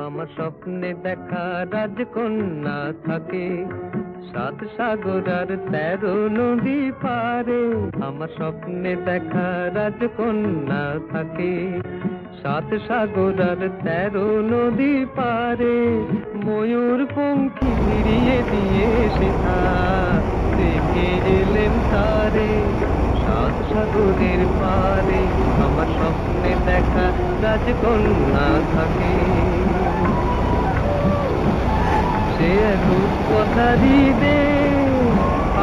আমার স্বপ্নে দেখা রাজকন্যা থাকে 7 সাগর আর 13 নদী পারে। আমার স্বপ্নে দেখা রাজকন্যা থাকে 7 সাগর আর 13 নদী পারে। ময়ূর পঙ্খী ফিরিয়ে দিয়ে সেথা দেখে এলেন তারে 7 সাগরের পারে। আমার স্বপ্নে দেখা রাজকন্যা থাকে। সে রূপকথারি দে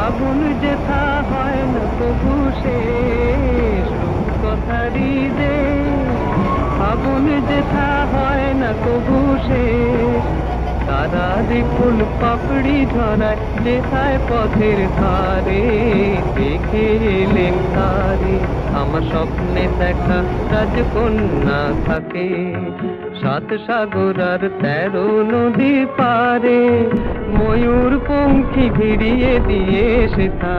আগুন যেথা হয় না তবু শেষ। রূপকথারি দে আগুন যেথা হয় না তবু শেষ। তারারি ফুল পাপড়ি ঝরায় যেথায় পথের ধারে দেখে এলেন তারে। আমার স্বপ্নে দেখা রাজকন্যা থাকে 7 সাগর আর 13 নদী পারে। ময়ূর পঙ্খী ঘিরিয়ে দিয়ে সেথা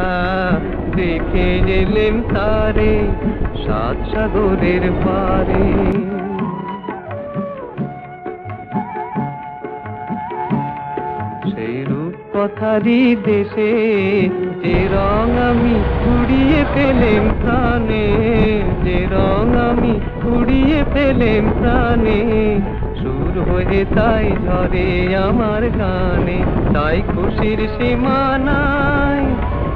দেখে এলেন তারে 7 সাগরের পারে। সেই রূপকথারি দেশে যে রং আমি কুড়িয়ে পেলেম প্রাণে। যে রং আমি কুড়িয়ে পেলেম প্রাণে। সুর হয়ে তাই ঝরে আমার গানে। তাই খুশির সীমা নাই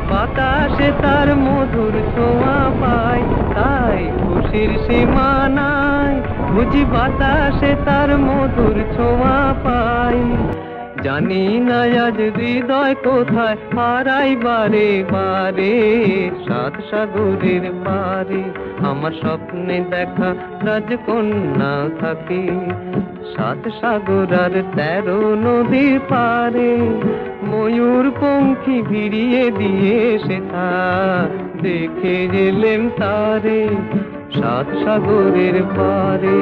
বাতাসে তার মধুর ছোঁয়া পাই। তাই খুশির সীমা নাই বুঝি বাতাসে তার মধুর ছোঁয়া পাই। জানি না আজ হৃদয় কোথায় হারাই বারে বারে 7 সাগরের পারে। আমার স্বপ্নে দেখা রাজকন্যা থাকে 7 সাগর আর 13 নদীর পারে। ময়ূর পঙ্খী ভিড়িয়ে দিয়ে সেথা দেখে এলেন তারে 7 সাগরের পারে।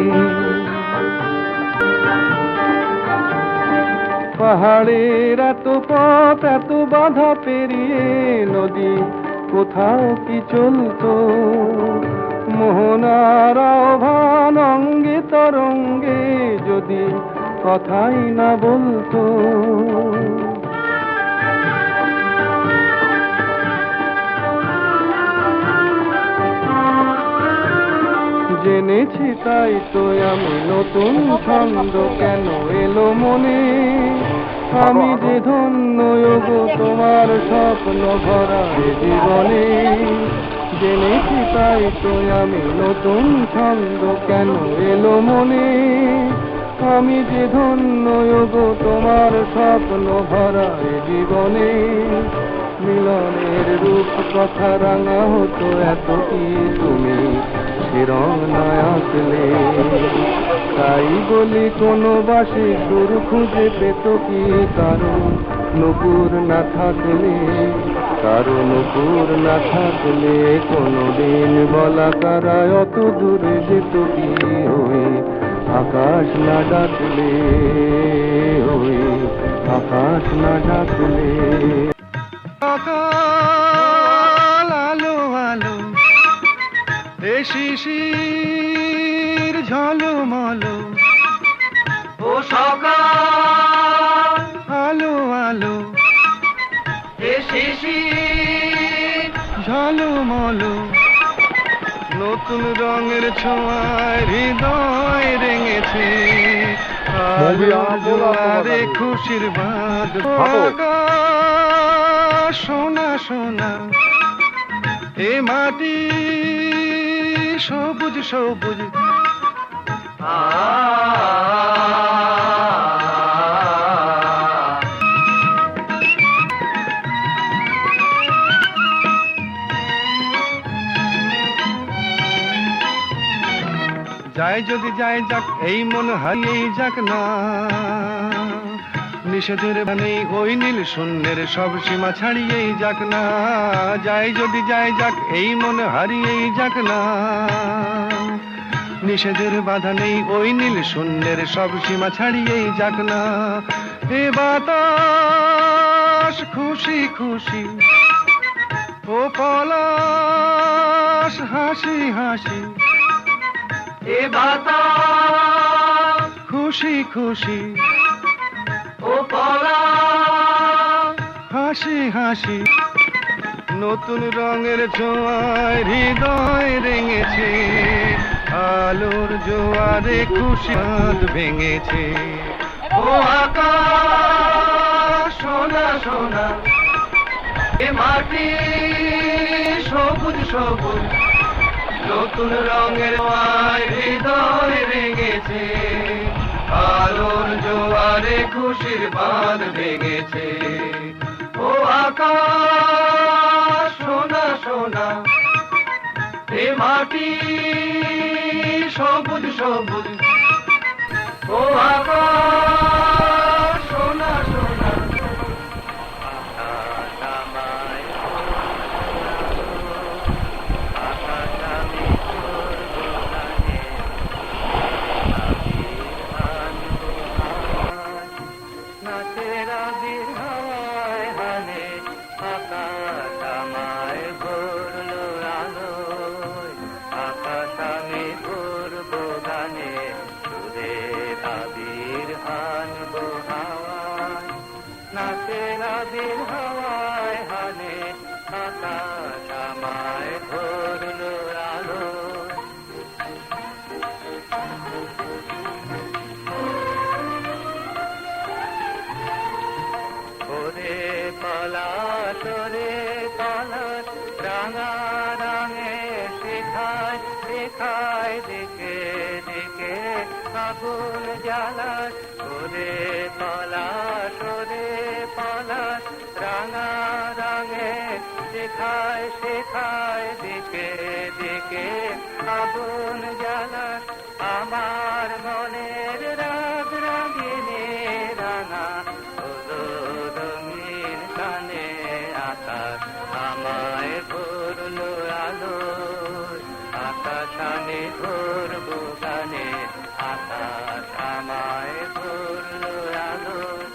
পাহাড়ের এত পথ এত বাধা পেরিয়ে নদী কোথাও কি চলতো। মোহনার আহ্বান অঙ্গে তরঙ্গে যদি কথাই না বলতো। জেনেছি তাই তো আমি নতুন ছন্দ কেন এলো মনে। আমি যে ধন্য গো তোমার স্বপ্ন ভরা জীবনে। জেনেছি তাই তো আমি নতুন ছন্দ কেন এলো মনে। আমি যে ধন্য গো তোমার স্বপ্ন ভরা জীবনে। মিলনের রূপ কথা রাঙা হতো এত কি তুমি সে রং না আসলে। তাই বলি কোনো বাসে সুর খুঁজে পেত কি কারো নুপুর না থাকলে। কারো নুপুর না থাকলে কোনোদিন বলা কারা অত দূরে যেত কি ওই আকাশ না ডাকলে। ওই আকাশ না ডাকলে। সকাল আলো আলো এ শিশির ঝলমলো। ও সকাল আলো আলো এ শিশির ঝলমলো। নতুন রঙের ছোঁয়ায় হৃদয় রেঙেছে। আরে খুশির বাঁধ সোনা সোনা এ মাটি সবুজ সবুজ। যায় যদি যায় যাক এই মন হারিয়েই যাক না। নিষেধের বাণী ওই নীল শূন্যের সব সীমা ছাড়িয়েই যাক না। যায় যদি যায় যাক এই মন হারিয়েই যাক না। নিষেধের বাধা নেই ওই নীল শূন্যের সব সীমা ছাড়িয়েই যাক না। এ বাতাস খুশি খুশি ও পলাশ হাসি হাসি। এ বাতাস খুশি খুশি ও পলা হাসি হাসি নতুন রঙের ছোঁয়ায় হৃদয় রেঙেছে আলোর জোয়ারে খুশি হাত ভেঙেছে ও আকাশ সোনা সোনা এ মাটি সবুজ সবুজ নতুন রঙের ছোঁয়ায় হৃদয় রেঙেছে আলোর জোয়ারে খুশির বাঁধ ভেঙেছে ও আকাশ সোনা সোনা এ মাটি সবুজ সবুজ ও আকাশ সোনা সোনা আকাশ আমায় আকাশ আমি নাচের আবির হাওয়ায় হানে আকাশ আমায় ভরলো আলোয় আকাশ আমি ভরবো গানে সুরের আবির হানবো হাওয়ায় নাচের আবির হাওয়ায় হানে আকাশ আমায় ভরলো আলোয় ওরে পলাশ ওরে পলাশ রাঙা রাঙে শেখায় শেখায় দিকে দিকে আগুন জ্বালায় ওরে পলাশ রাঙা রাঙে শেখায় শেখায় দিকে দিকে আগুন জ্বালায় আমার মনের রাগ রাগিনী রাঙা রঙিন কানে আকাশ আমায় ভরলো আলোয় আকাশ আমি ভরবো গানে আকাশ আমায় ভরলো আলোয়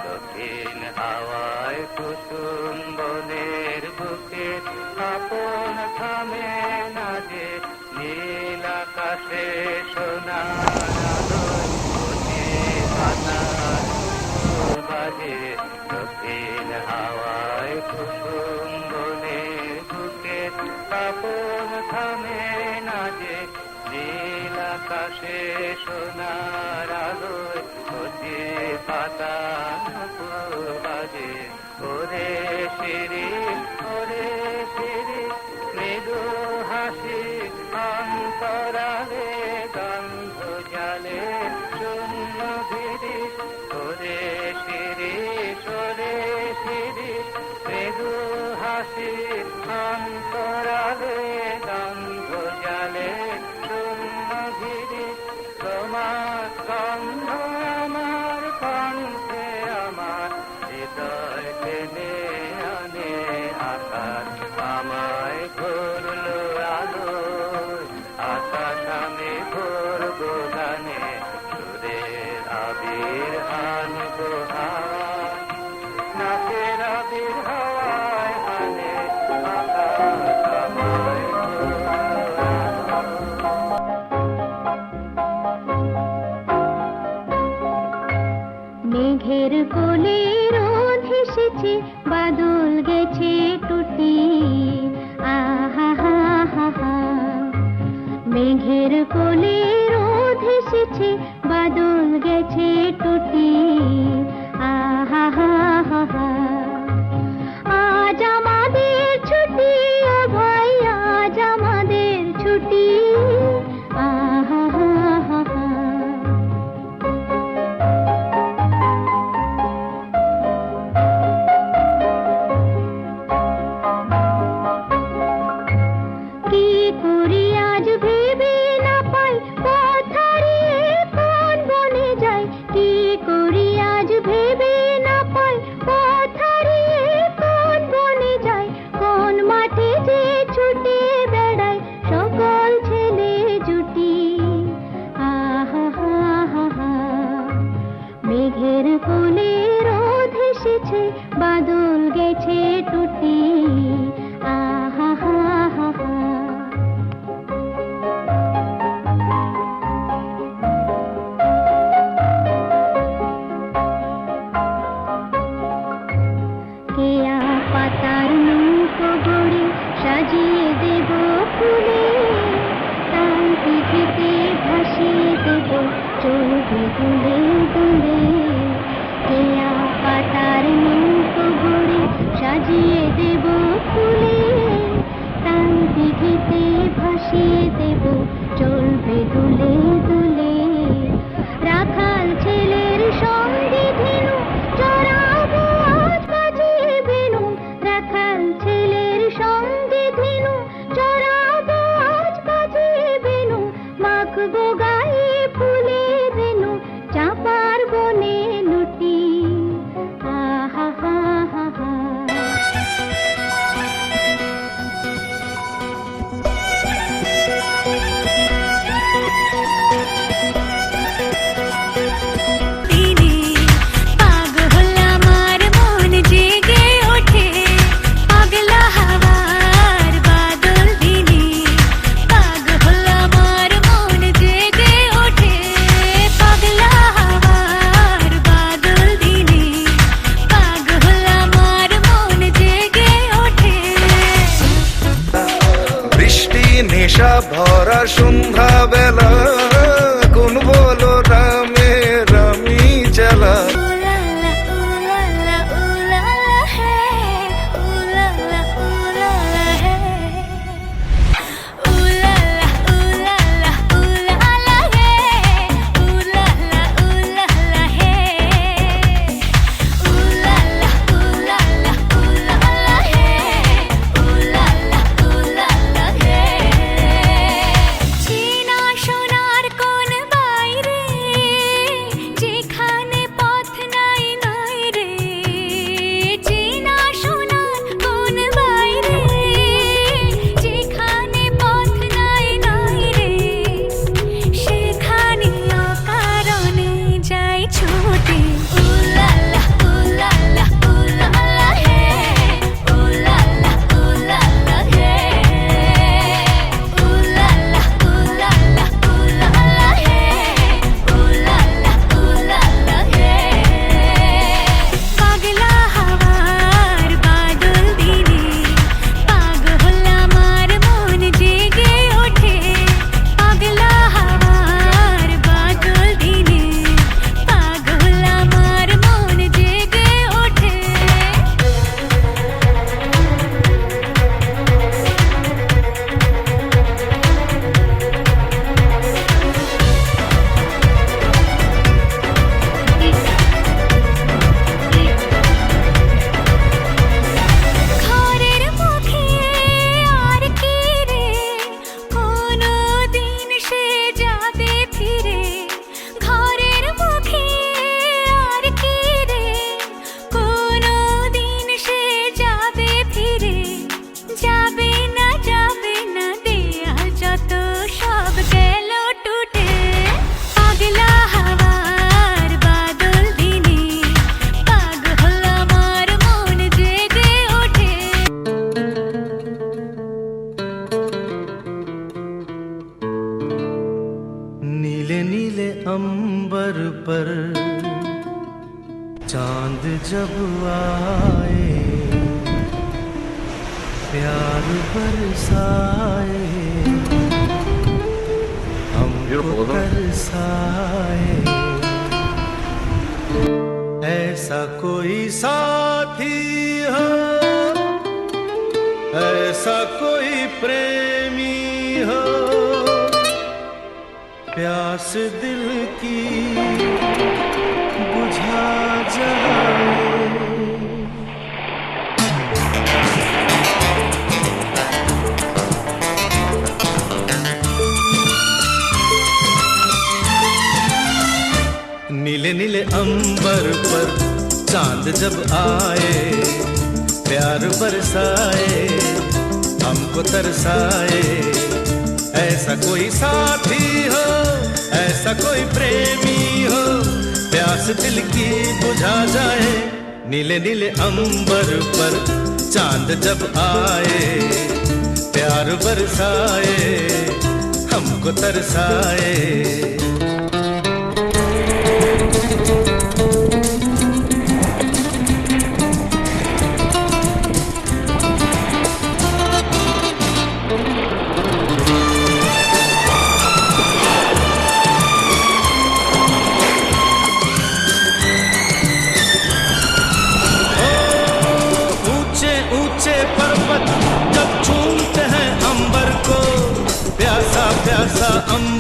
দক্ষিণ হাওয়ায় কুসুম বনের বুকে আপন থামে না যে নীল আকাশে সোনার আলোয় বাজে দক্ষিণ হাওয়ায় কুসুম বনের বুকে আপন থামে না যে নীল আকাশে সোনার আলোয় কচি পাতা বাজে ওরে শিরি মৃদু হাসি অন্তরালে গন্ধ জালে শূন্য ভিড়ি ওরে শিরি মৃদু হাসি অন্তরালে গন্ধ জালে শূন্য ভিড়ি তোমার গন্ধ আমার কণ্ঠে আমার হৃদয় টেনে আনে আকাশ আমায় ভরলো আলোয় আকাশ আমি ভরবো গানে সুরের আবির হানবো হাওয়ায় নাচের আবির হাওয়ায় হানে আকাশ আমায় ভরলো মেঘের কোলে রোদ এসেছে বাদল গেছে টুটি আহা হা হা হা মেঘের কোলে রোদ এসেছে বাদল গেছে টুটি আহা হা হা হা আজ আমাদের ছুটি ও ভাই আজ আমাদের ছুটি আহা হা হা হা কি করি আজ ভেবে না পাই পথ হারিয়ে কোন বনে যাই কি করি আজ দুলে দুলে কেয়া পাতার নৌকো গড়ে সাজিয়ে দেব ফুলে তাই দিঘিতে ভাসিয়ে দেব চলবে দুলে দুলে রাখাল ছেলের সঙ্গে ধেনু চড়াবো আজ বাজিয়ে বেনু রাখাল ছেলের সঙ্গে ধেনু চড়াবো আজ বাজিয়ে বেনু মাখবো গায়ে ফুলে বেনু চাপার বনে লুটি আহা হা হা হা নেশা ভরা সন্ধ্যা বেলা কোন বলো রামে রামি চালা नीले नीले अंबर पर चांद जब आए प्यार बरसाए हमको तरसाए ऐसा कोई साथी हो ऐसा कोई प्रेमी हो प्यास दिल की बुझा जाए नीले नीले अंबर पर चांद जब आए प्यार बरसाए हमको तरसाए ऐसा कोई साथी हो ऐसा कोई प्रेमी हो प्यास दिल की बुझा जाए नीले नीले अंबर पर चांद जब आए प्यार बरसाए हमको तरसाए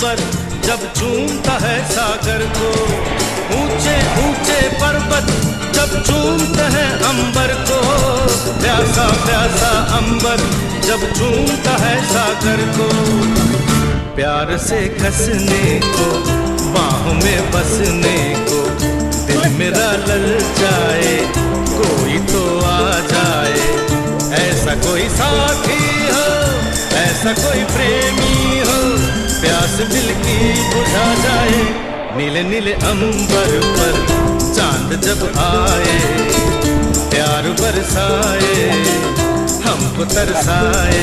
अंबर जब चूमता है सागर को, ऊंचे ऊंचे पर्वत जब चूमते हैं अंबर को, प्यासा प्यासा अंबर जब चूमता है सागर को। प्यार से कसने को, बाहों में बसने को, दिल मेरा ललचाए, कोई तो आ जाए। ऐसा कोई साथी हो, ऐसा कोई प्रेमी हो, प्यास दिल की बुझा जाए। नीले नीले अंबर पर चांद जब आए, प्यार बरसाए, हमको तरसाए।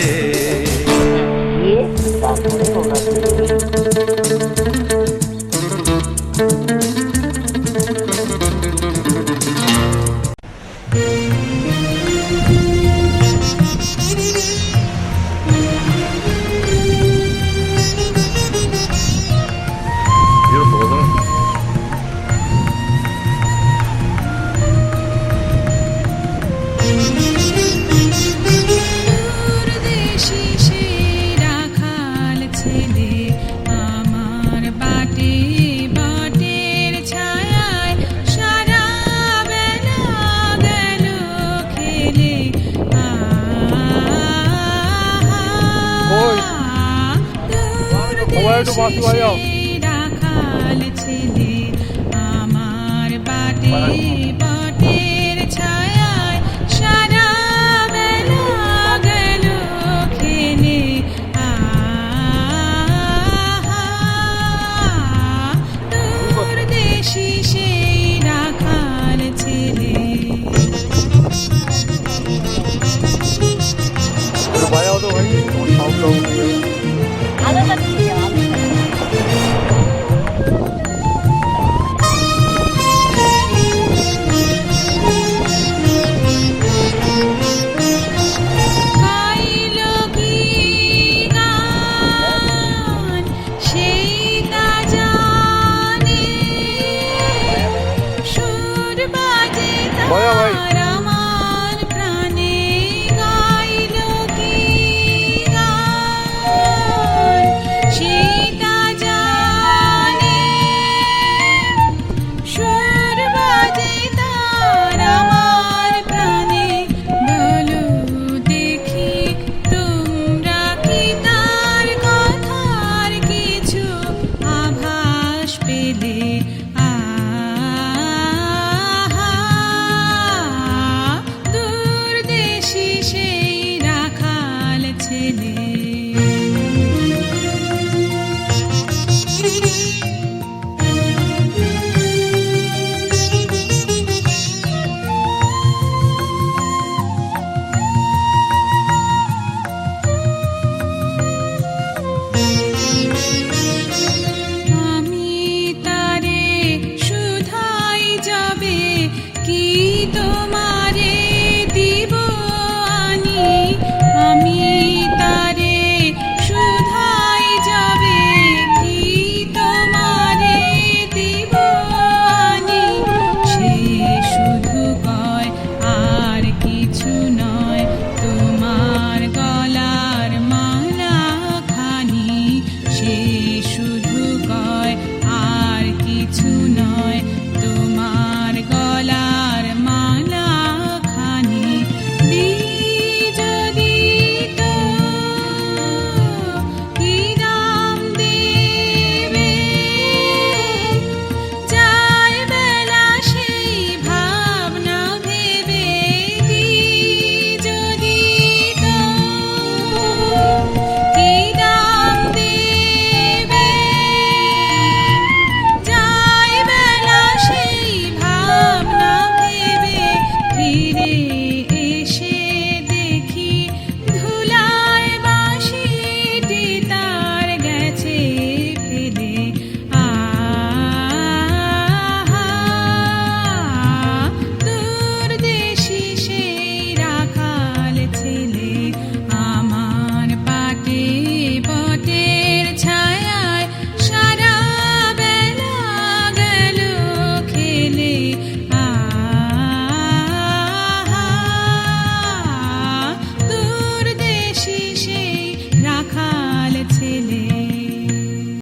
রাখাল ছেলে আমার বাটে বাটে